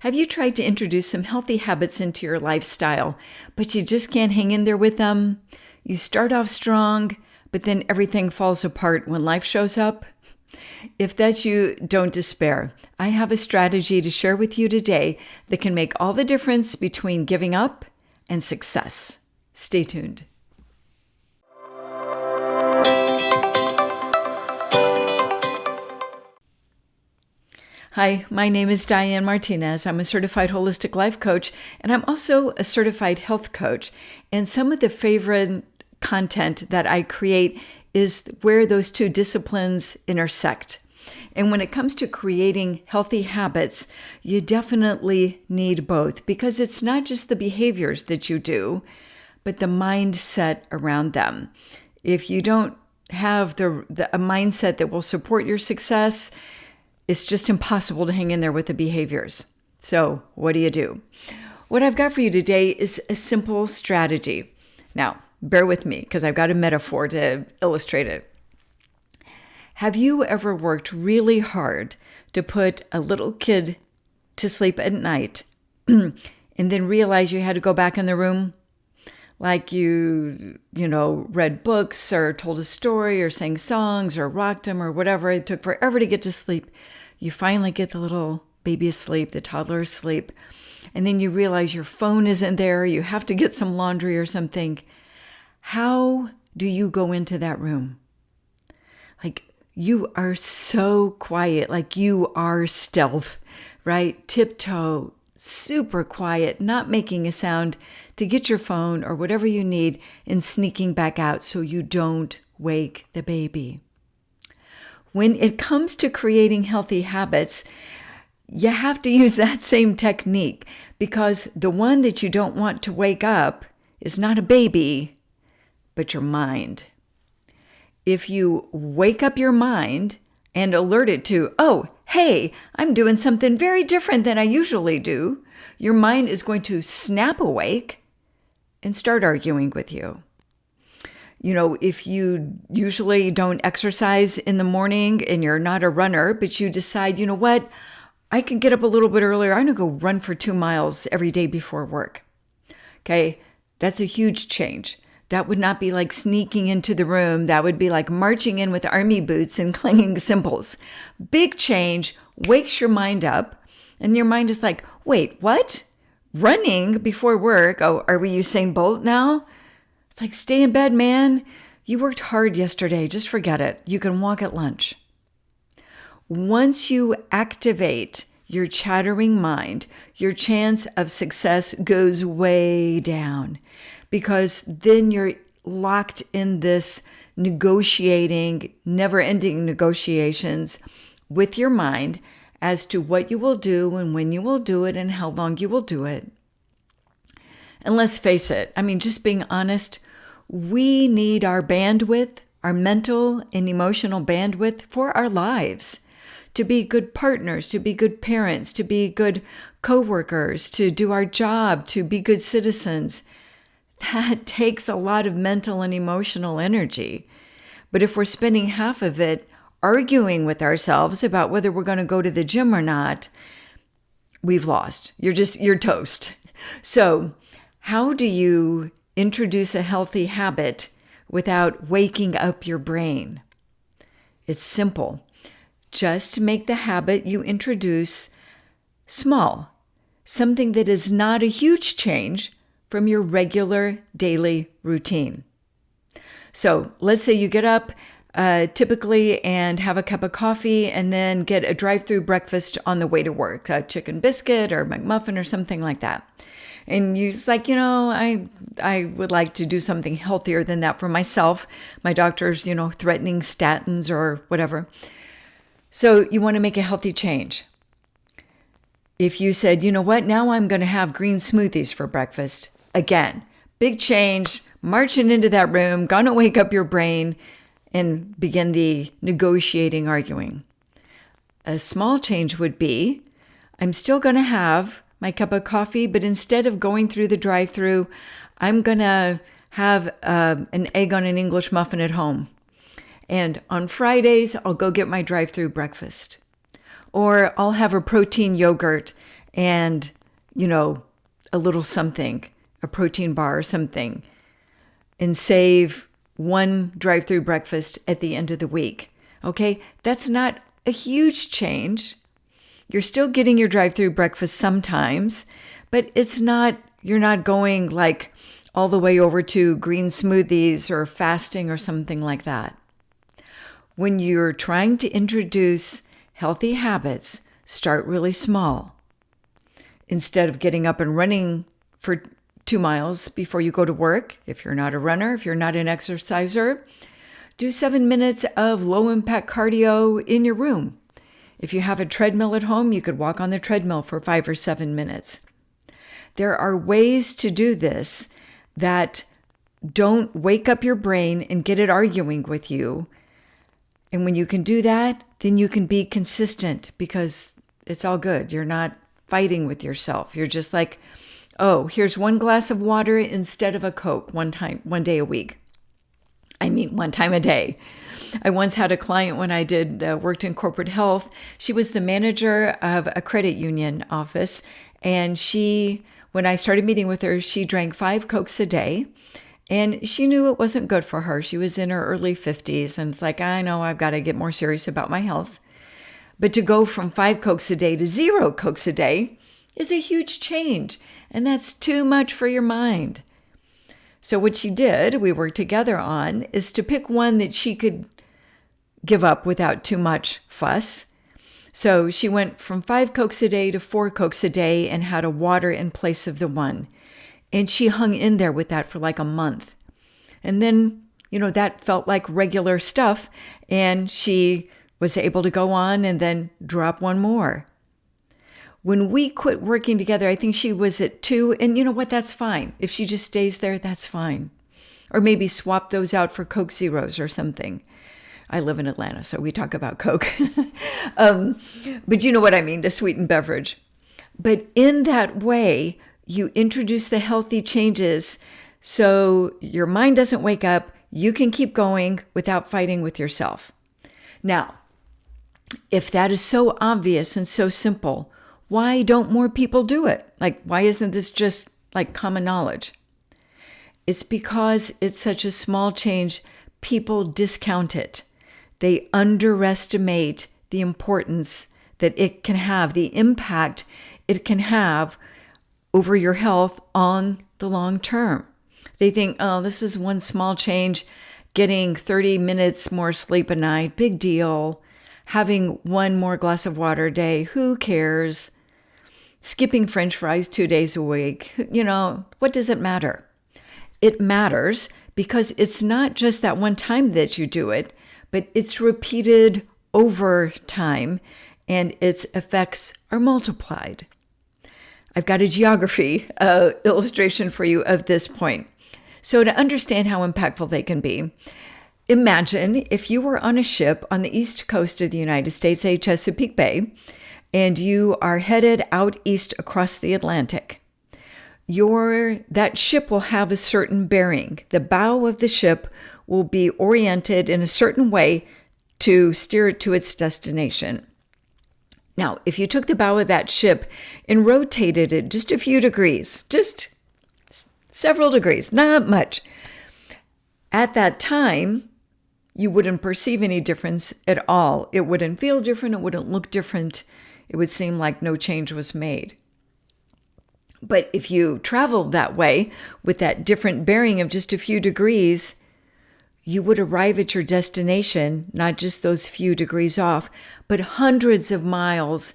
Have you tried to introduce some healthy habits into your lifestyle, but you just can't hang in there with them? You start off strong, but then everything falls apart when life shows up? If that's you, don't despair. I have a strategy to share with you today that can make all the difference between giving up and success. Stay tuned. Hi, my name is Diane Martinez. I'm a certified holistic life coach, and I'm also a certified health coach. And some of the favorite content that I create is where those two disciplines intersect. And when it comes to creating healthy habits, you definitely need both, because it's not just the behaviors that you do, but the mindset around them. If you don't have a mindset that will support your success, it's just impossible to hang in there with the behaviors. So what do you do? What I've got for you today is a simple strategy. Now, bear with me because I've got a metaphor to illustrate it. Have you ever worked really hard to put a little kid to sleep at night and then realize you had to go back in the room? Like you read books or told a story or sang songs or rocked them or whatever. It took forever to get to sleep. You finally get the little baby asleep, the toddler asleep, and then you realize your phone isn't there. You have to get some laundry or something. How do you go into that room? Like you are so quiet, like you are stealth, right? Tiptoe, super quiet, not making a sound to get your phone or whatever you need and sneaking back out so you don't wake the baby. When it comes to creating healthy habits, you have to use that same technique, because the one that you don't want to wake up is not a baby, but your mind. If you wake up your mind and alert it to, oh, hey, I'm doing something very different than I usually do, your mind is going to snap awake and start arguing with you. If you usually don't exercise in the morning and you're not a runner, but you decide, you know what, I can get up a little bit earlier. I'm going to go run for 2 miles every day before work. Okay, that's a huge change. That would not be like sneaking into the room. That would be like marching in with army boots and clanging cymbals. Big change, wakes your mind up, and your mind is like, wait, what? Running before work? Oh, are we Usain Bolt now? It's like, stay in bed, man. You worked hard yesterday. Just forget it. You can walk at lunch. Once you activate your chattering mind, your chance of success goes way down, because then you're locked in this negotiating, never-ending negotiations with your mind as to what you will do and when you will do it and how long you will do it. And let's face it, just being honest, we need our bandwidth, our mental and emotional bandwidth for our lives, to be good partners, to be good parents, to be good coworkers, to do our job, to be good citizens. That takes a lot of mental and emotional energy. But if we're spending half of it arguing with ourselves about whether we're going to go to the gym or not, we've lost. You're toast. So how do you introduce a healthy habit without waking up your brain? It's simple. Just make the habit you introduce small, something that is not a huge change from your regular daily routine. So let's say you get up typically and have a cup of coffee and then get a drive-through breakfast on the way to work, a chicken biscuit or McMuffin or something like that. And you're like, I would like to do something healthier than that for myself. My doctor's, threatening statins or whatever. So you want to make a healthy change. If you said, you know what, now I'm going to have green smoothies for breakfast. Again, big change, marching into that room, gonna wake up your brain and begin the negotiating, arguing. A small change would be, I'm still going to have my cup of coffee, but instead of going through the drive-through, I'm going to have an egg on an English muffin at home. And on Fridays, I'll go get my drive-through breakfast. Or I'll have a protein yogurt and, a little something, a protein bar or something, and save one drive-through breakfast at the end of the week. Okay, that's not a huge change. You're still getting your drive-through breakfast sometimes, but you're not going like all the way over to green smoothies or fasting or something like that. When you're trying to introduce healthy habits, start really small. Instead of getting up and running for 2 miles before you go to work, if you're not a runner, if you're not an exerciser, do 7 minutes of low-impact cardio in your room. If you have a treadmill at home, you could walk on the treadmill for 5 or 7 minutes. There are ways to do this that don't wake up your brain and get it arguing with you. And when you can do that, then you can be consistent because it's all good. You're not fighting with yourself. You're just like, oh, here's one glass of water instead of a Coke one day a week. One time a day. I once had a client when I worked in corporate health. She was the manager of a credit union office. And when I started meeting with her, she drank 5 Cokes a day. And she knew it wasn't good for her. She was in her early 50s. And it's like, I know I've got to get more serious about my health. But to go from 5 Cokes a day to 0 Cokes a day is a huge change. And that's too much for your mind. So what she did, we worked together on, is to pick one that she could give up without too much fuss. So she went from 5 Cokes a day to 4 Cokes a day and had a water in place of the one. And she hung in there with that for like a month. And then, that felt like regular stuff. And she was able to go on and then drop one more. When we quit working together, I think she was at 2. And you know what? That's fine. If she just stays there, that's fine. Or maybe swap those out for Coke Zeros or something. I live in Atlanta, so we talk about Coke. But you know what I mean, the sweetened beverage. But in that way, you introduce the healthy changes so your mind doesn't wake up. You can keep going without fighting with yourself. Now, if that is so obvious and so simple, why don't more people do it? Like, why isn't this just like common knowledge? It's because it's such a small change, people discount it. They underestimate the importance that it can have, the impact it can have over your health on the long term. They think, oh, this is one small change, getting 30 minutes more sleep a night, big deal. Having one more glass of water a day, who cares? Skipping French fries 2 days a week, what does it matter? It matters because it's not just that one time that you do it, but it's repeated over time and its effects are multiplied. I've got a geography illustration for you of this point. So to understand how impactful they can be, imagine if you were on a ship on the east coast of the United States, Chesapeake Bay, and you are headed out east across the Atlantic. That ship will have a certain bearing. The bow of the ship will be oriented in a certain way to steer it to its destination. Now, if you took the bow of that ship and rotated it just a few degrees, just several degrees, not much, at that time, you wouldn't perceive any difference at all. It wouldn't feel different. It wouldn't look different. It would seem like no change was made. But if you traveled that way with that different bearing of just a few degrees, you would arrive at your destination, not just those few degrees off, but hundreds of miles,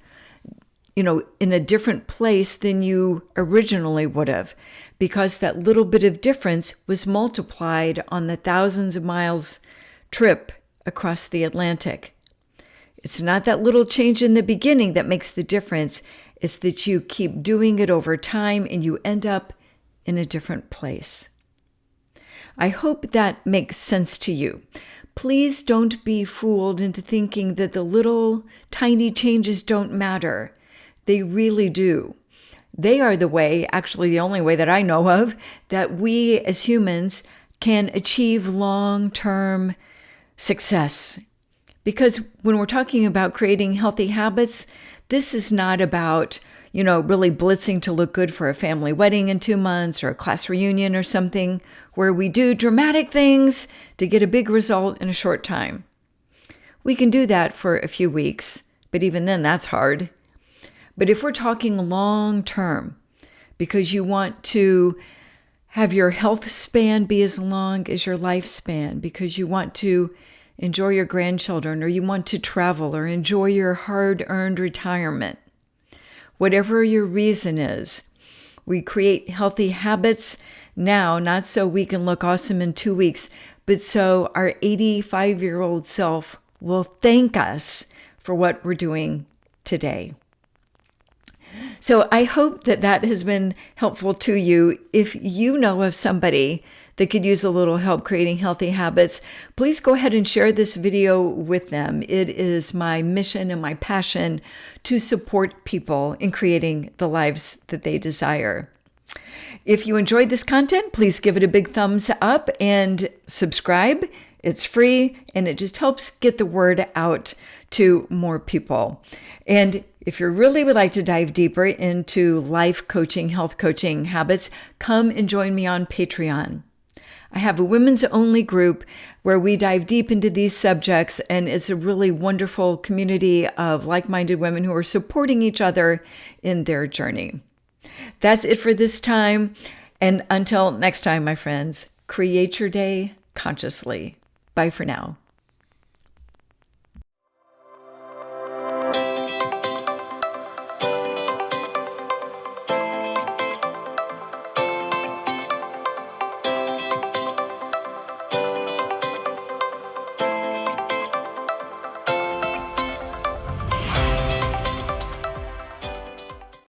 in a different place than you originally would have, because that little bit of difference was multiplied on the thousands of miles trip across the Atlantic. It's not that little change in the beginning that makes the difference. It's that you keep doing it over time and you end up in a different place. I hope that makes sense to you. Please don't be fooled into thinking that the little tiny changes don't matter. They really do. They are the way, actually the only way that I know of, that we as humans can achieve long-term success. Because when we're talking about creating healthy habits, this is not about, really blitzing to look good for a family wedding in 2 months or a class reunion or something, where we do dramatic things to get a big result in a short time. We can do that for a few weeks, but even then that's hard. But if we're talking long term, because you want to have your health span be as long as your lifespan, because you want to enjoy your grandchildren, or you want to travel, or enjoy your hard-earned retirement, whatever your reason is, we create healthy habits now, not so we can look awesome in 2 weeks, but so our 85-year-old self will thank us for what we're doing today. So I hope that has been helpful to you. If you know of somebody that could use a little help creating healthy habits, please go ahead and share this video with them. It is my mission and my passion to support people in creating the lives that they desire. If you enjoyed this content, please give it a big thumbs up and subscribe. It's free, and it just helps get the word out to more people. And if you really would like to dive deeper into life coaching, health coaching habits, come and join me on Patreon. I have a women's only group where we dive deep into these subjects, and it's a really wonderful community of like-minded women who are supporting each other in their journey. That's it for this time. And until next time, my friends, create your day consciously. Bye for now.